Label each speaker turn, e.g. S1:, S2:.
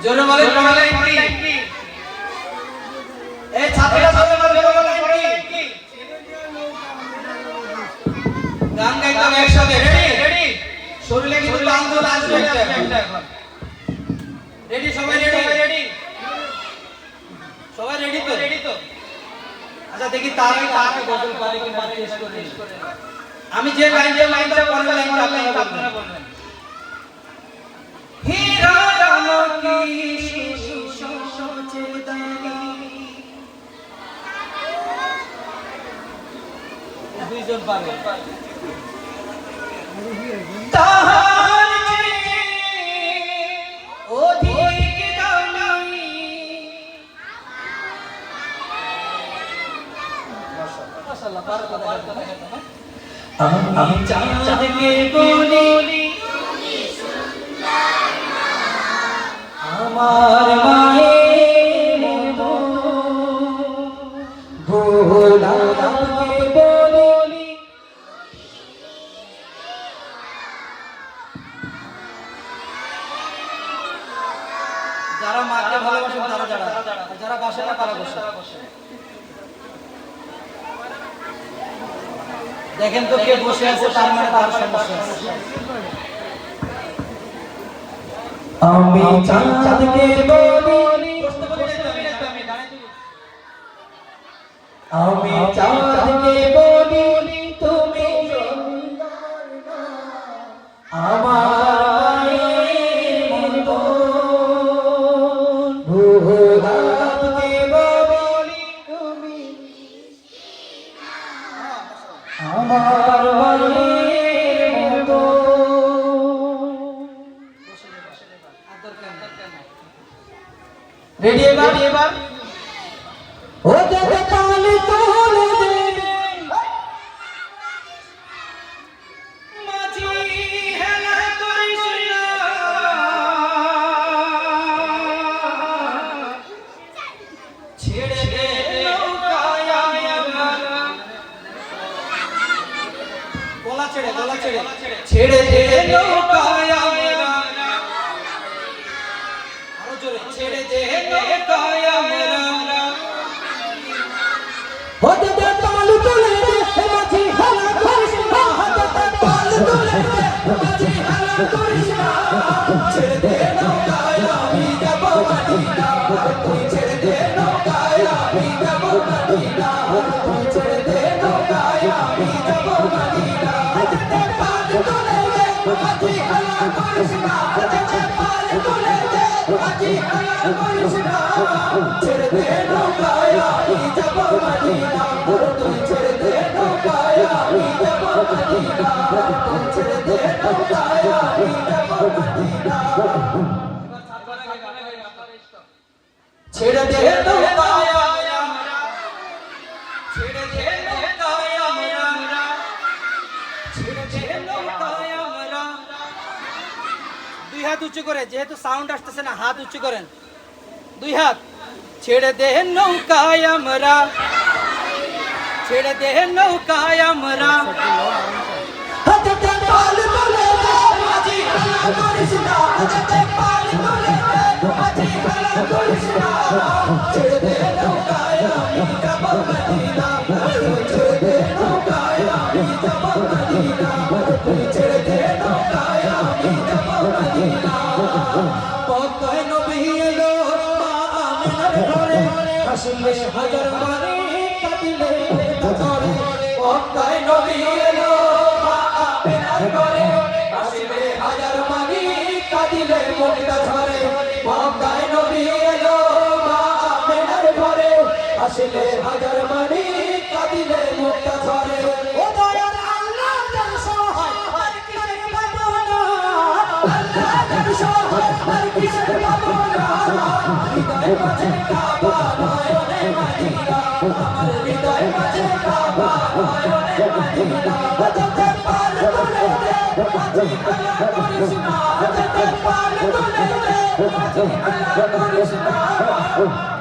S1: জোরে বলেন বলেন কি এই ছাত্ররা জোরে বলেন কি গান গাইতে হবে একসাথে রেডি শরীরে কিন্তু আন্দোলন আসবে একটা এখন রেডি সবাই রেডি সবাই রেডি তো আচ্ছা দেখি তার গজল পারে কিনা টেস্ট করে আমি যে লাইনটা পরের লাইনটা আপনারা বলবেন হীরা রামকি দুইজন পাবে তাহার অধিক দামি মাশাআল্লাহ বারাকাতুহু আমি চাঁদকে বলি আমার মায়ের মতো গোলাপকে বলি যারা মাকে ভালোবাসেন তারা যারা বাসে না তারা বসে দেখেন তো কে বসে আছে তার মানে তার সমস্যা আছে আমি চাঁদকে বলি আমি চাঁদকে বলি তুমি আমার মতো গোলাপকে বলি তুমি আমার মতো রেডি এবার ও দেখে তালি তোলে দে মাঝি হেলা করিস না ছেড়ে দে নৌকায় গলা ছেড়ে ছেড়ে দে নৌকায় আরো জোরে ছেড়ে দে নৌকায় হতে দে তাল তুলে দে মাঝি হেলা করিস না হতে দে তাল তুলে দে মাঝি হেলা করিস না ছেড়ে দে নৌকায় আমি যাব মদিনা তুই ছেড়ে দে নৌকায় আমি যাব মদিনা তুই ছেড়ে দে নৌকায় আমি যাব মদিনা হতে দে তাল তুলে দে মাঝি হেলা করিস না হতে দে তাল তুলে দে মাঝি হেলা করিস না ছেড়ে দে নৌকায় আমি যাব মদিনা তুই ছেড়ে দে নৌকায় আমি যাব মদিনা তুই ছেড়ে দে নৌকায় আমি যাব মদিনা ছেড়ে দে নৌকায় ছেড়ে দে নৌকায় আমরা ছেড়ে দে নৌকায় আমরা দুই হাত উঁচু করে যেহেতু সাউন্ড আসতেছে না হাত উঁচু করেন দুই হাত ছেড়ে দে নৌকায় আমরা ছেড়ে দে নৌকায় আমরা হাতে তে পাল তুলে দে মাঝি হেলা করিস না হাতে তে পাল তুলে দে মাঝি হেলা করিস না ছেড়ে দে নৌকায় আমি যাব মদিনা ছেড়ে দে নৌকায় আমি যাব মদিনা ছেড়ে দে নৌকায় আমি যাব মদিনা পকায় নবী এলো মা আমিনার ঘরে হাসলে হাজার মারে কাঁদিলে ধরে পকায় নবী এলো মা আমিনার ঘরে হাসলে হাজার মারে কাঁদিলে মুক্তা ধরে পকায় নবী এলো মা আমিনার ঘরে হাসলে হাজার মারে কাঁদিলে মুক্তা ধরে ও দয়ার আল্লাহ জান সহায় আর কিসের ভাবনা আল্লাহ জান সহায় আর কিসের ভাবনা হৃদয় মাঝে কাবা নয়নে মদিনা আমার হৃদয় মাঝে কাবা নয়নে মদিনা হতে পাল তুলে দে মাঝি হেলা করিস না হতে পাল তুলে দে মাঝি হেলা করিস না